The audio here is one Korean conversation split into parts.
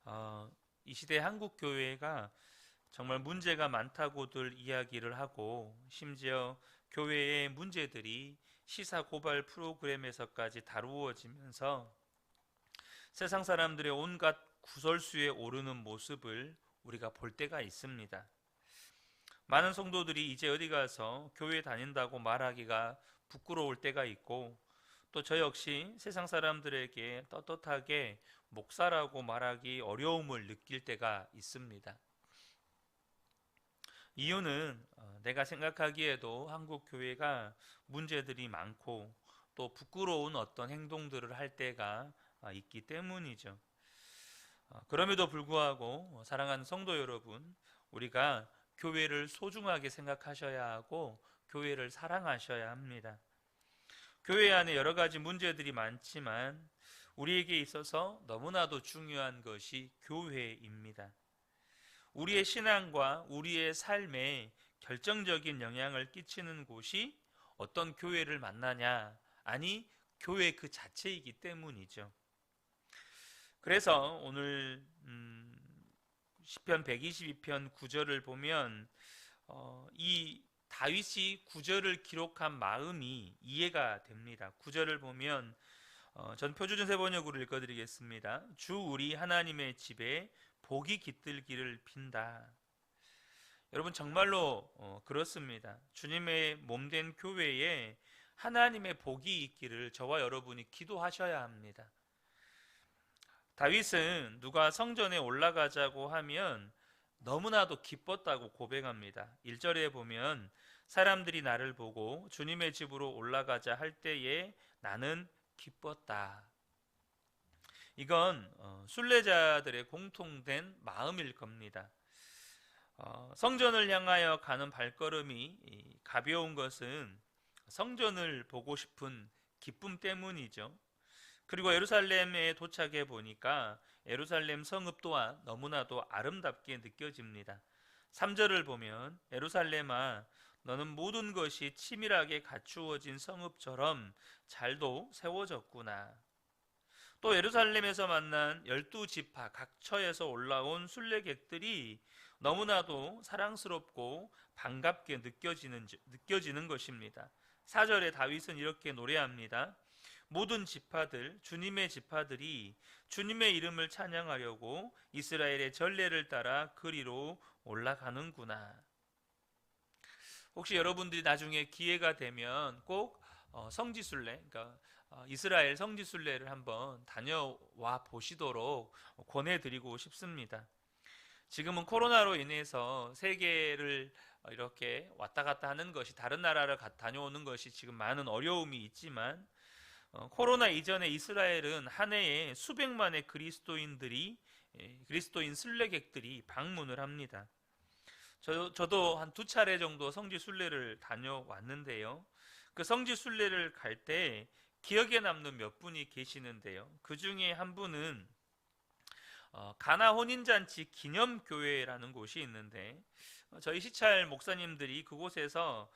어, 이 시대 한국 교회가 정말 문제가 많다고들 이야기를 하고, 심지어 교회의 문제들이 시사 고발 프로그램에서까지 다루어지면서 세상 사람들의 온갖 구설수에 오르는 모습을 우리가 볼 때가 있습니다. 많은 성도들이 이제 어디 가서 교회 다닌다고 말하기가 부끄러울 때가 있고, 또 저 역시 세상 사람들에게 떳떳하게 목사라고 말하기 어려움을 느낄 때가 있습니다. 이유는 내가 생각하기에도 한국 교회가 문제들이 많고 또 부끄러운 어떤 행동들을 할 때가 있기 때문이죠. 그럼에도 불구하고 사랑하는 성도 여러분, 우리가 교회를 소중하게 생각하셔야 하고 교회를 사랑하셔야 합니다. 교회 안에 여러 가지 문제들이 많지만 우리에게 있어서 너무나도 중요한 것이 교회입니다. 우리의 신앙과 우리의 삶에 결정적인 영향을 끼치는 곳이 어떤 교회를 만나냐, 아니 교회 그 자체이기 때문이죠. 그래서 오늘 시편 122편 9절을 보면 이 다윗이 9절을 기록한 마음이 이해가 됩니다. 9절을 보면 전 표준세 번역으로 읽어드리겠습니다. 주 우리 하나님의 집에 복이 깃들기를 빈다. 여러분 정말로 그렇습니다. 주님의 몸된 교회에 하나님의 복이 있기를 저와 여러분이 기도하셔야 합니다. 다윗은 누가 성전에 올라가자고 하면 너무나도 기뻤다고 고백합니다. 1절에 보면 사람들이 나를 보고 주님의 집으로 올라가자 할 때에 나는 기뻤다. 이건 순례자들의 공통된 마음일 겁니다. 성전을 향하여 가는 발걸음이 가벼운 것은 성전을 보고 싶은 기쁨 때문이죠. 그리고 예루살렘에 도착해 보니까 예루살렘 성읍 또한 너무나도 아름답게 느껴집니다. 3절을 보면 예루살렘아 너는 모든 것이 치밀하게 갖추어진 성읍처럼 잘도 세워졌구나. 또 예루살렘에서 만난 12지파 각 처에서 올라온 순례객들이 너무나도 사랑스럽고 반갑게 느껴지는 것입니다. 4절에 다윗은 이렇게 노래합니다. 모든 지파들, 주님의 지파들이 주님의 이름을 찬양하려고 이스라엘의 전례를 따라 그리로 올라가는구나. 혹시 여러분들이 나중에 기회가 되면 꼭 성지순례, 그러니까 이스라엘 성지순례를 한번 다녀와 보시도록 권해드리고 싶습니다. 지금은 코로나로 인해서 세계를 이렇게 왔다 갔다 하는 것이, 다른 나라를 다녀오는 것이 지금 많은 어려움이 있지만 코로나 이전에 이스라엘은 한 해에 수백만의 그리스도인 순례객들이 방문을 합니다. 저도 한 두 차례 정도 성지 순례를 다녀왔는데요. 그 성지 순례를 갈 때 기억에 남는 몇 분이 계시는데요. 그 중에 한 분은 가나 혼인잔치 기념교회라는 곳이 있는데 저희 시찰 목사님들이 그곳에서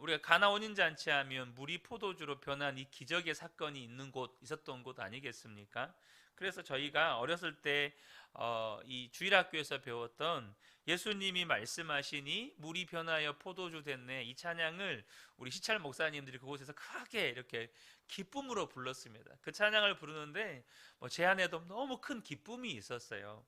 우리가 가나 혼인잔치 하면 물이 포도주로 변한 이 기적의 사건이 있었던 곳 아니겠습니까? 그래서 저희가 어렸을 때 이 주일학교에서 배웠던 예수님이 말씀하시니 물이 변하여 포도주 됐네, 이 찬양을 우리 시찰 목사님들이 그곳에서 크게 이렇게 기쁨으로 불렀습니다. 그 찬양을 부르는데 제 안에도 너무 큰 기쁨이 있었어요.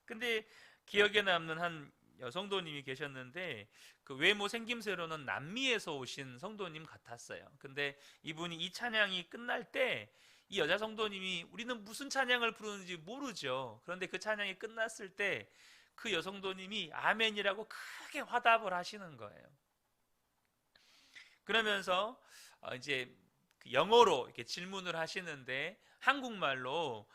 근데 기억에 남는 한 여성도님이 계셨는데 그 외모 생김새로는 남미에서 오신 성도님 같았어요. 근데 이분이 이 찬양이 끝날 때 이 여자 성도님이 우리는 무슨 찬양을 부르는지 모르죠. 그런데 그 찬양이 끝났을 때 그 여성도님이 아멘이라고 크게 화답을 하시는 거예요. 그러면서 이제 영어로 이렇게 질문을 하시는데 한국말로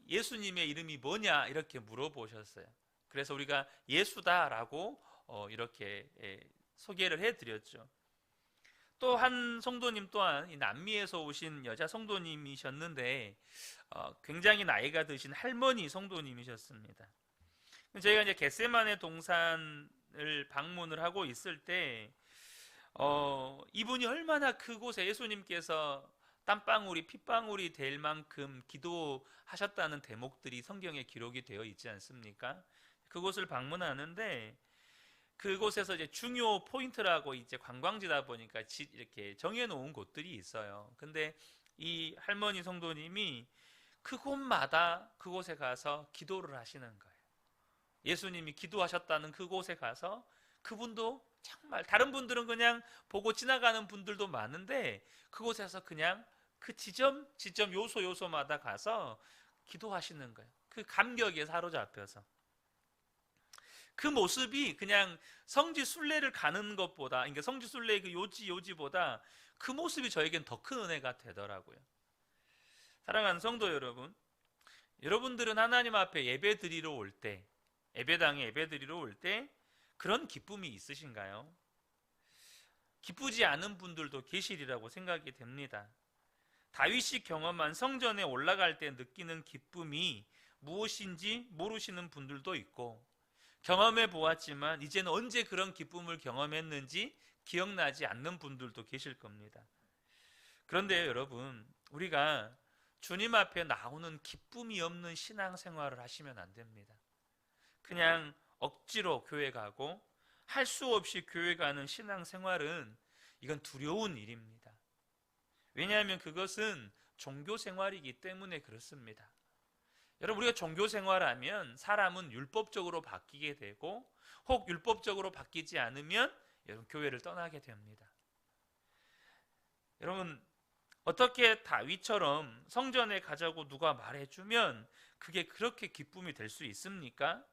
예수님의 이름이 뭐냐 이렇게 물어보셨어요. 그래서 우리가 예수다라고 이렇게 소개를 해드렸죠. 또 한 성도님 또한 이 남미에서 오신 여자 성도님이셨는데 굉장히 나이가 드신 할머니 성도님이셨습니다. 저희가 이제 겟세마네 동산을 방문을 하고 있을 때 이분이 얼마나 그곳에 예수님께서 땀방울이 핏방울이 될 만큼 기도하셨다는 대목들이 성경에 기록이 되어 있지 않습니까? 그곳을 방문하는데 그곳에서 이제 중요 포인트라고 이제 관광지다 보니까 이렇게 정해놓은 곳들이 있어요. 근데 이 할머니 성도님이 그곳마다 그곳에 가서 기도를 하시는 거예요. 예수님이 기도하셨다는 그곳에 가서 그분도 정말 다른 분들은 그냥 보고 지나가는 분들도 많은데 그곳에서 그냥 그 지점 요소마다 가서 기도하시는 거예요. 그 감격에 사로잡혀서 그 모습이 그냥 성지 순례를 가는 것보다, 그러니까 성지 순례의 그 요지보다 그 모습이 저에겐 더 큰 은혜가 되더라고요. 사랑하는 성도 여러분, 여러분들은 하나님 앞에 예배 드리러 올 때, 예배당에 예배 드리러 올 때 그런 기쁨이 있으신가요? 기쁘지 않은 분들도 계시리라고 생각이 됩니다. 다윗이 경험한 성전에 올라갈 때 느끼는 기쁨이 무엇인지 모르시는 분들도 있고, 경험해 보았지만 이제는 언제 그런 기쁨을 경험했는지 기억나지 않는 분들도 계실 겁니다. 그런데 여러분, 우리가 주님 앞에 나오는 기쁨이 없는 신앙생활을 하시면 안 됩니다. 그냥 억지로 교회 가고 할 수 없이 교회 가는 신앙생활은 이건 두려운 일입니다. 왜냐하면 그것은 종교생활이기 때문에 그렇습니다. 여러분, 우리가 종교생활하면 사람은 율법적으로 바뀌게 되고, 혹 율법적으로 바뀌지 않으면 여러분 교회를 떠나게 됩니다. 여러분, 어떻게 다윗처럼 성전에 가자고 누가 말해주면 그게 그렇게 기쁨이 될 수 있습니까?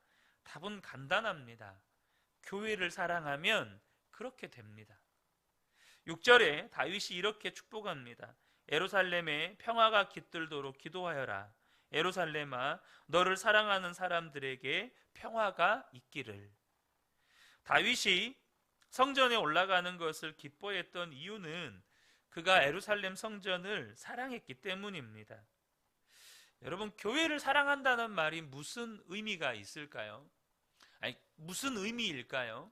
답은 간단합니다. 교회를 사랑하면 그렇게 됩니다. 6절에 다윗이 이렇게 축복합니다. 예루살렘에 평화가 깃들도록 기도하여라. 예루살렘아, 너를 사랑하는 사람들에게 평화가 있기를. 다윗이 성전에 올라가는 것을 기뻐했던 이유는 그가 예루살렘 성전을 사랑했기 때문입니다. 여러분, 교회를 사랑한다는 말이 무슨 의미가 있을까요? 아니, 무슨 의미일까요?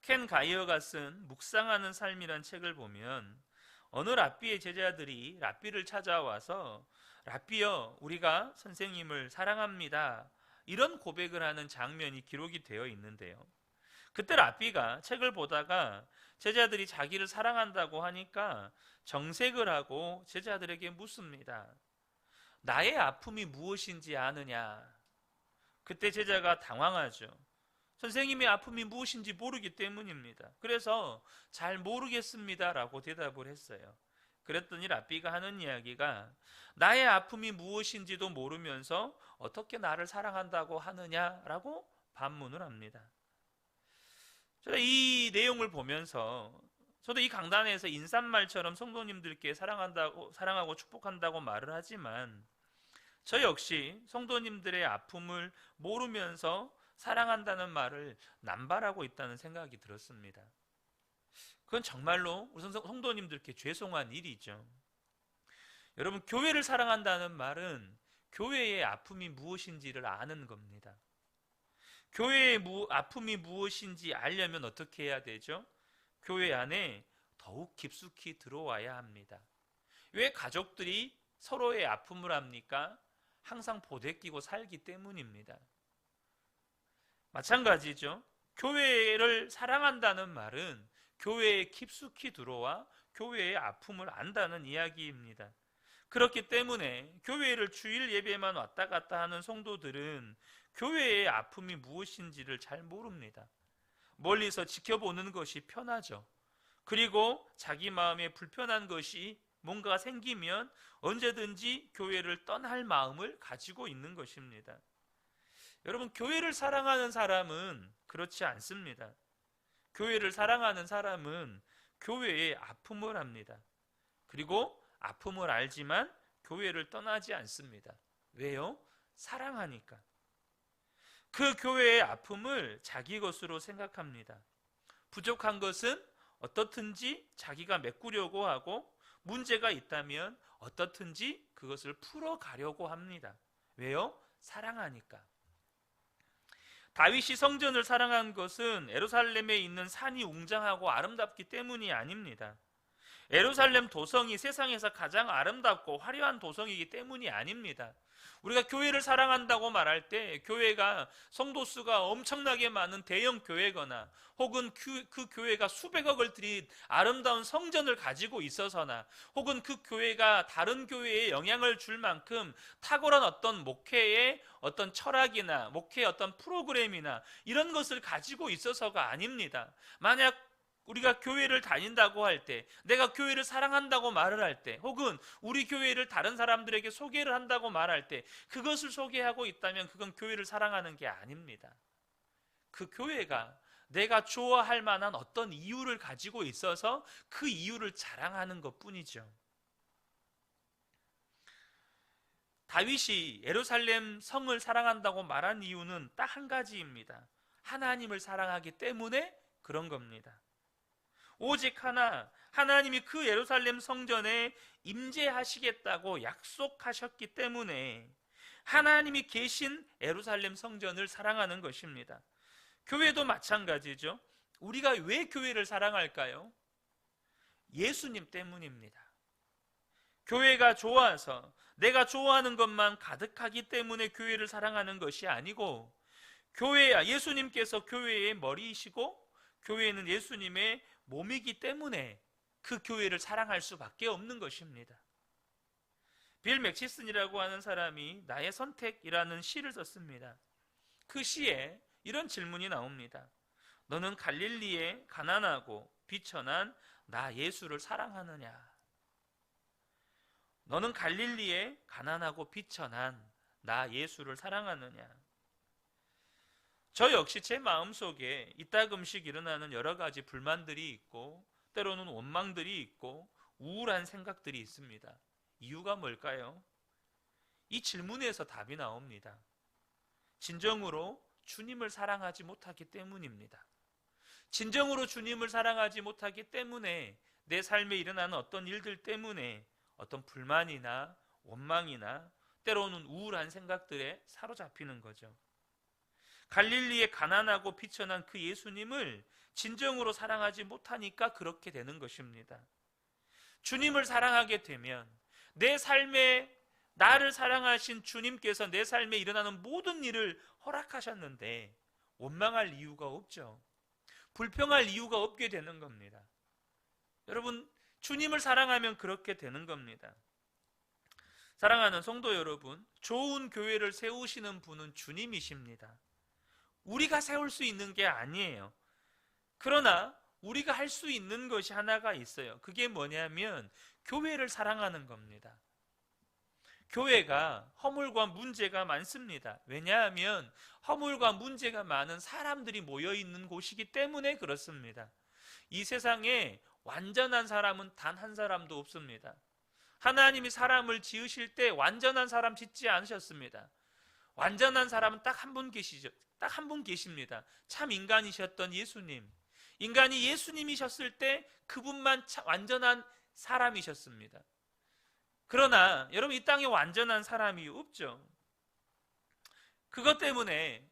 켄 가이어가 쓴 묵상하는 삶이란 책을 보면 어느 랍비의 제자들이 랍비를 찾아와서 랍비여, 우리가 선생님을 사랑합니다, 이런 고백을 하는 장면이 기록이 되어 있는데요. 그때 랍비가 책을 보다가 제자들이 자기를 사랑한다고 하니까 정색을 하고 제자들에게 묻습니다. 나의 아픔이 무엇인지 아느냐? 그때 제자가 당황하죠. 선생님의 아픔이 무엇인지 모르기 때문입니다. 그래서 잘 모르겠습니다 라고 대답을 했어요. 그랬더니 랍비가 하는 이야기가 나의 아픔이 무엇인지도 모르면서 어떻게 나를 사랑한다고 하느냐라고 반문을 합니다. 저도 이 내용을 보면서 저도 이 강단에서 인사말처럼 성도님들께 사랑하고 축복한다고 말을 하지만 저 역시 성도님들의 아픔을 모르면서 사랑한다는 말을 남발하고 있다는 생각이 들었습니다. 그건 정말로 우리 성도님들께 죄송한 일이죠. 여러분, 교회를 사랑한다는 말은 교회의 아픔이 무엇인지를 아는 겁니다. 교회의 아픔이 무엇인지 알려면 어떻게 해야 되죠? 교회 안에 더욱 깊숙이 들어와야 합니다. 왜 가족들이 서로의 아픔을 합니까? 항상 보대끼고 살기 때문입니다. 마찬가지죠. 교회를 사랑한다는 말은 교회에 깊숙이 들어와 교회의 아픔을 안다는 이야기입니다. 그렇기 때문에 교회를 주일 예배만 왔다 갔다 하는 성도들은 교회의 아픔이 무엇인지를 잘 모릅니다. 멀리서 지켜보는 것이 편하죠. 그리고 자기 마음에 불편한 것이 뭔가 생기면 언제든지 교회를 떠날 마음을 가지고 있는 것입니다. 여러분, 교회를 사랑하는 사람은 그렇지 않습니다. 교회를 사랑하는 사람은 교회의 아픔을 합니다. 그리고 아픔을 알지만 교회를 떠나지 않습니다. 왜요? 사랑하니까. 그 교회의 아픔을 자기 것으로 생각합니다. 부족한 것은 어떻든지 자기가 메꾸려고 하고, 문제가 있다면 어떻든지 그것을 풀어가려고 합니다. 왜요? 사랑하니까. 다윗이 성전을 사랑한 것은 예루살렘에 있는 산이 웅장하고 아름답기 때문이 아닙니다. 예루살렘 도성이 세상에서 가장 아름답고 화려한 도성이기 때문이 아닙니다. 우리가 교회를 사랑한다고 말할 때 교회가 성도 수가 엄청나게 많은 대형 교회거나 혹은 그 교회가 수백억을 들인 아름다운 성전을 가지고 있어서나 혹은 그 교회가 다른 교회에 영향을 줄 만큼 탁월한 어떤 목회의 어떤 철학이나 목회의 어떤 프로그램이나 이런 것을 가지고 있어서가 아닙니다. 만약 우리가 교회를 다닌다고 할 때, 내가 교회를 사랑한다고 말을 할 때, 혹은 우리 교회를 다른 사람들에게 소개를 한다고 말할 때, 그것을 소개하고 있다면 그건 교회를 사랑하는 게 아닙니다. 그 교회가 내가 좋아할 만한 어떤 이유를 가지고 있어서 그 이유를 자랑하는 것 뿐이죠. 다윗이 예루살렘 성을 사랑한다고 말한 이유는 딱 한 가지입니다. 하나님을 사랑하기 때문에 그런 겁니다. 오직 하나, 하나님이 그 예루살렘 성전에 임재하시겠다고 약속하셨기 때문에 하나님이 계신 예루살렘 성전을 사랑하는 것입니다. 교회도 마찬가지죠. 우리가 왜 교회를 사랑할까요? 예수님 때문입니다. 교회가 좋아서 내가 좋아하는 것만 가득하기 때문에 교회를 사랑하는 것이 아니고, 교회야 예수님께서 교회의 머리이시고 교회는 예수님의 몸이기 때문에 그 교회를 사랑할 수밖에 없는 것입니다. 빌 맥시슨이라고 하는 사람이 나의 선택이라는 시를 썼습니다. 그 시에 이런 질문이 나옵니다. 너는 갈릴리에 가난하고 비천한 나 예수를 사랑하느냐? 너는 갈릴리에 가난하고 비천한 나 예수를 사랑하느냐? 저 역시 제 마음속에 이따금씩 일어나는 여러 가지 불만들이 있고 때로는 원망들이 있고 우울한 생각들이 있습니다. 이유가 뭘까요? 이 질문에서 답이 나옵니다. 진정으로 주님을 사랑하지 못하기 때문입니다. 진정으로 주님을 사랑하지 못하기 때문에 내 삶에 일어나는 어떤 일들 때문에 어떤 불만이나 원망이나 때로는 우울한 생각들에 사로잡히는 거죠. 갈릴리에 가난하고 비천한 그 예수님을 진정으로 사랑하지 못하니까 그렇게 되는 것입니다. 주님을 사랑하게 되면 내 삶에 나를 사랑하신 주님께서 내 삶에 일어나는 모든 일을 허락하셨는데 원망할 이유가 없죠. 불평할 이유가 없게 되는 겁니다. 여러분, 주님을 사랑하면 그렇게 되는 겁니다. 사랑하는 성도 여러분, 좋은 교회를 세우시는 분은 주님이십니다. 우리가 세울 수 있는 게 아니에요. 그러나 우리가 할 수 있는 것이 하나가 있어요. 그게 뭐냐면 교회를 사랑하는 겁니다. 교회가 허물과 문제가 많습니다. 왜냐하면 허물과 문제가 많은 사람들이 모여 있는 곳이기 때문에 그렇습니다. 이 세상에 완전한 사람은 단 한 사람도 없습니다. 하나님이 사람을 지으실 때 완전한 사람 짓지 않으셨습니다. 완전한 사람은 딱 한 분 계시죠. 딱 한 분 계십니다. 참 인간이셨던 예수님. 인간이 예수님이셨을 때 그분만 완전한 사람이셨습니다. 그러나 여러분, 이 땅에 완전한 사람이 없죠. 그것 때문에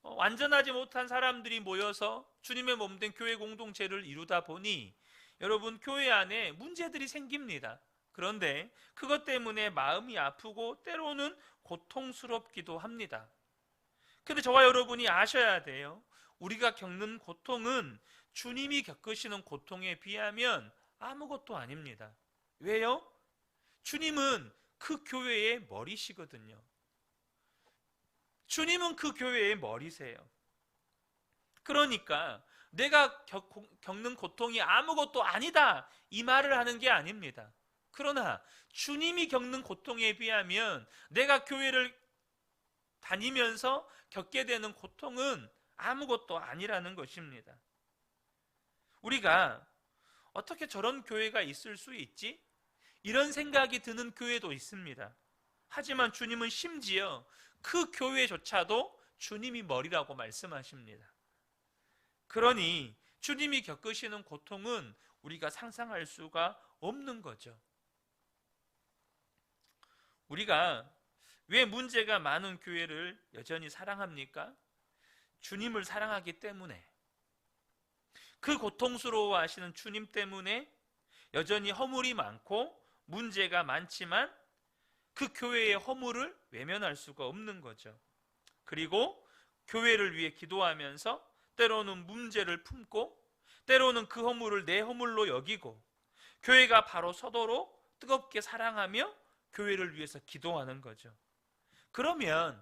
완전하지 못한 사람들이 모여서 주님의 몸된 교회 공동체를 이루다 보니 여러분, 교회 안에 문제들이 생깁니다. 그런데 그것 때문에 마음이 아프고 때로는 고통스럽기도 합니다. 근데 저와 여러분이 아셔야 돼요. 우리가 겪는 고통은 주님이 겪으시는 고통에 비하면 아무것도 아닙니다. 왜요? 주님은 그 교회의 머리시거든요. 주님은 그 교회의 머리세요. 그러니까 내가 겪는 고통이 아무것도 아니다, 이 말을 하는 게 아닙니다. 그러나 주님이 겪는 고통에 비하면 내가 교회를 다니면서 겪게 되는 고통은 아무것도 아니라는 것입니다. 우리가 어떻게 저런 교회가 있을 수 있지? 이런 생각이 드는 교회도 있습니다. 하지만 주님은 심지어 그 교회조차도 주님이 머리라고 말씀하십니다. 그러니 주님이 겪으시는 고통은 우리가 상상할 수가 없는 거죠. 우리가 왜 문제가 많은 교회를 여전히 사랑합니까? 주님을 사랑하기 때문에, 그 고통스러워하시는 주님 때문에 여전히 허물이 많고 문제가 많지만 그 교회의 허물을 외면할 수가 없는 거죠. 그리고 교회를 위해 기도하면서 때로는 문제를 품고 때로는 그 허물을 내 허물로 여기고 교회가 바로 서도록 뜨겁게 사랑하며 교회를 위해서 기도하는 거죠. 그러면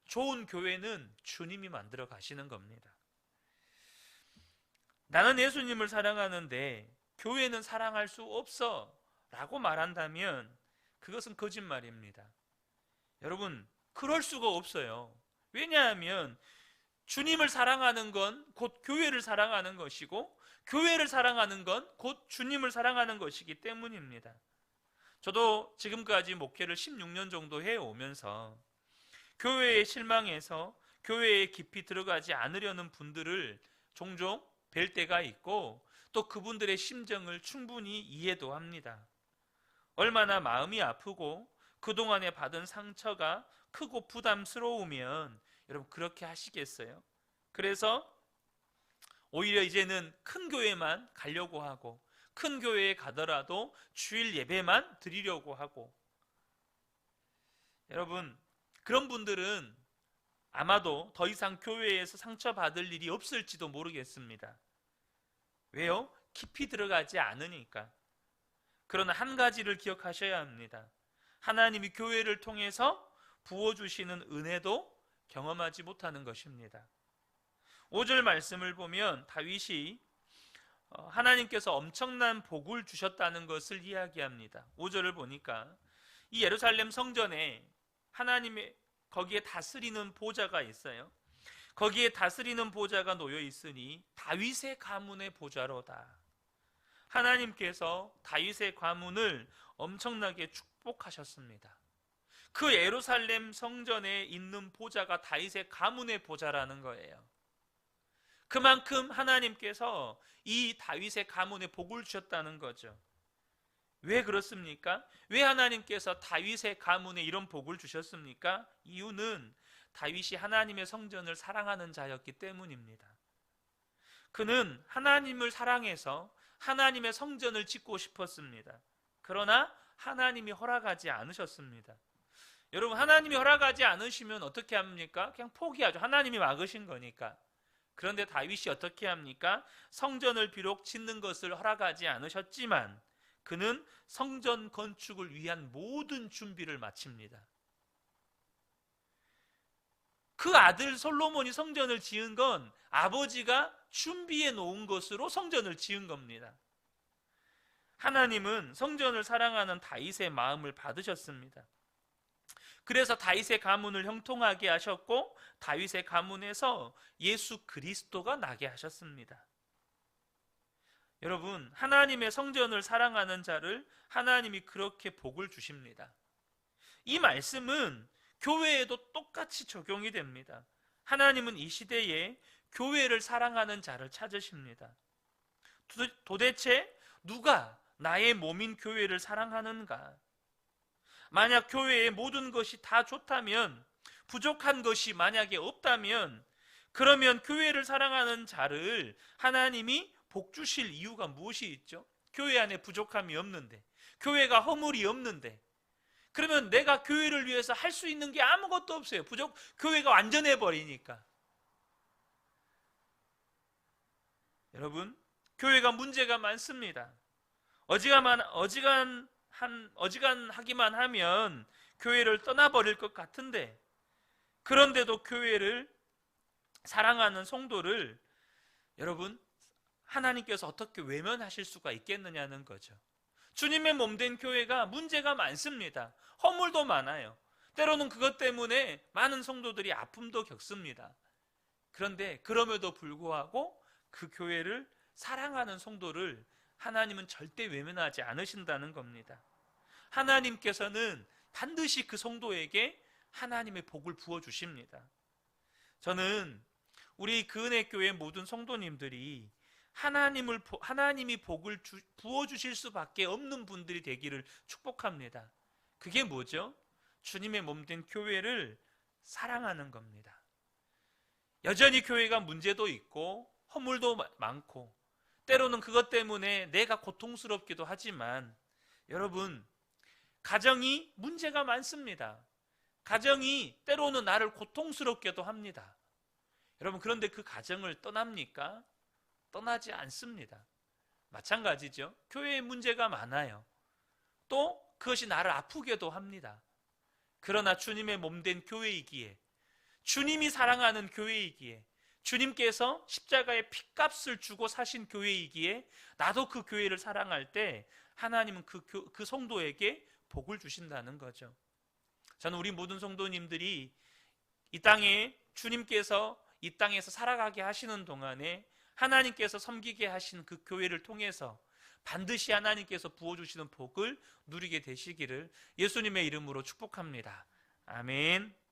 좋은 교회는 주님이 만들어 가시는 겁니다. 나는 예수님을 사랑하는데 교회는 사랑할 수 없어 라고 말한다면 그것은 거짓말입니다. 여러분, 그럴 수가 없어요. 왜냐하면 주님을 사랑하는 건 곧 교회를 사랑하는 것이고 교회를 사랑하는 건 곧 주님을 사랑하는 것이기 때문입니다. 저도 지금까지 목회를 16년 정도 해오면서 교회에 실망해서 교회에 깊이 들어가지 않으려는 분들을 종종 뵐 때가 있고 또 그분들의 심정을 충분히 이해도 합니다. 얼마나 마음이 아프고 그동안에 받은 상처가 크고 부담스러우면 여러분 그렇게 하시겠어요? 그래서 오히려 이제는 큰 교회만 가려고 하고 큰 교회에 가더라도 주일 예배만 드리려고 하고, 여러분 그런 분들은 아마도 더 이상 교회에서 상처받을 일이 없을지도 모르겠습니다. 왜요? 깊이 들어가지 않으니까. 그러나 한 가지를 기억하셔야 합니다. 하나님이 교회를 통해서 부어주시는 은혜도 경험하지 못하는 것입니다. 5절 말씀을 보면 다윗이 하나님께서 엄청난 복을 주셨다는 것을 이야기합니다. 5절을 보니까 이 예루살렘 성전에 하나님의 거기에 다스리는 보좌가 있어요. 거기에 다스리는 보좌가 놓여 있으니 다윗의 가문의 보좌로다. 하나님께서 다윗의 가문을 엄청나게 축복하셨습니다. 그 예루살렘 성전에 있는 보좌가 다윗의 가문의 보좌라는 거예요. 그만큼 하나님께서 이 다윗의 가문에 복을 주셨다는 거죠. 왜 그렇습니까? 왜 하나님께서 다윗의 가문에 이런 복을 주셨습니까? 이유는 다윗이 하나님의 성전을 사랑하는 자였기 때문입니다. 그는 하나님을 사랑해서 하나님의 성전을 짓고 싶었습니다. 그러나 하나님이 허락하지 않으셨습니다. 여러분, 하나님이 허락하지 않으시면 어떻게 합니까? 그냥 포기하죠. 하나님이 막으신 거니까. 그런데 다윗이 어떻게 합니까? 성전을 비록 짓는 것을 허락하지 않으셨지만 그는 성전 건축을 위한 모든 준비를 마칩니다. 그 아들 솔로몬이 성전을 지은 건 아버지가 준비해 놓은 것으로 성전을 지은 겁니다. 하나님은 성전을 사랑하는 다윗의 마음을 받으셨습니다. 그래서 다윗의 가문을 형통하게 하셨고 다윗의 가문에서 예수 그리스도가 나게 하셨습니다. 여러분, 하나님의 성전을 사랑하는 자를 하나님이 그렇게 복을 주십니다. 이 말씀은 교회에도 똑같이 적용이 됩니다. 하나님은 이 시대에 교회를 사랑하는 자를 찾으십니다. 도대체 누가 나의 몸인 교회를 사랑하는가? 만약 교회의 모든 것이 다 좋다면, 부족한 것이 만약에 없다면, 그러면 교회를 사랑하는 자를 하나님이 복 주실 이유가 무엇이 있죠? 교회 안에 부족함이 없는데, 교회가 허물이 없는데, 그러면 내가 교회를 위해서 할 수 있는 게 아무것도 없어요. 교회가 완전해 버리니까. 여러분, 교회가 문제가 많습니다. 어지간하기만 하면 교회를 떠나버릴 것 같은데, 그런데도 교회를 사랑하는 성도를 여러분, 하나님께서 어떻게 외면하실 수가 있겠느냐는 거죠. 주님의 몸된 교회가 문제가 많습니다. 허물도 많아요. 때로는 그것 때문에 많은 성도들이 아픔도 겪습니다. 그런데 그럼에도 불구하고 그 교회를 사랑하는 성도를 하나님은 절대 외면하지 않으신다는 겁니다. 하나님께서는 반드시 그 성도에게 하나님의 복을 부어주십니다. 저는 우리 그은혜교회 모든 성도님들이 하나님이 복을 부어주실 수밖에 없는 분들이 되기를 축복합니다. 그게 뭐죠? 주님의 몸된 교회를 사랑하는 겁니다. 여전히 교회가 문제도 있고 허물도 많고 때로는 그것 때문에 내가 고통스럽기도 하지만 여러분, 가정이 문제가 많습니다. 가정이 때로는 나를 고통스럽게도 합니다. 여러분, 그런데 그 가정을 떠납니까? 떠나지 않습니다. 마찬가지죠. 교회에 문제가 많아요. 또 그것이 나를 아프게도 합니다. 그러나 주님의 몸된 교회이기에, 주님이 사랑하는 교회이기에, 주님께서 십자가의 핏값을 주고 사신 교회이기에 나도 그 교회를 사랑할 때 하나님은 그 성도에게 복을 주신다는 거죠. 저는 우리 모든 성도님들이 이 땅에 주님께서 이 땅에서 살아가게 하시는 동안에 하나님께서 섬기게 하신 그 교회를 통해서 반드시 하나님께서 부어주시는 복을 누리게 되시기를 예수님의 이름으로 축복합니다. 아멘.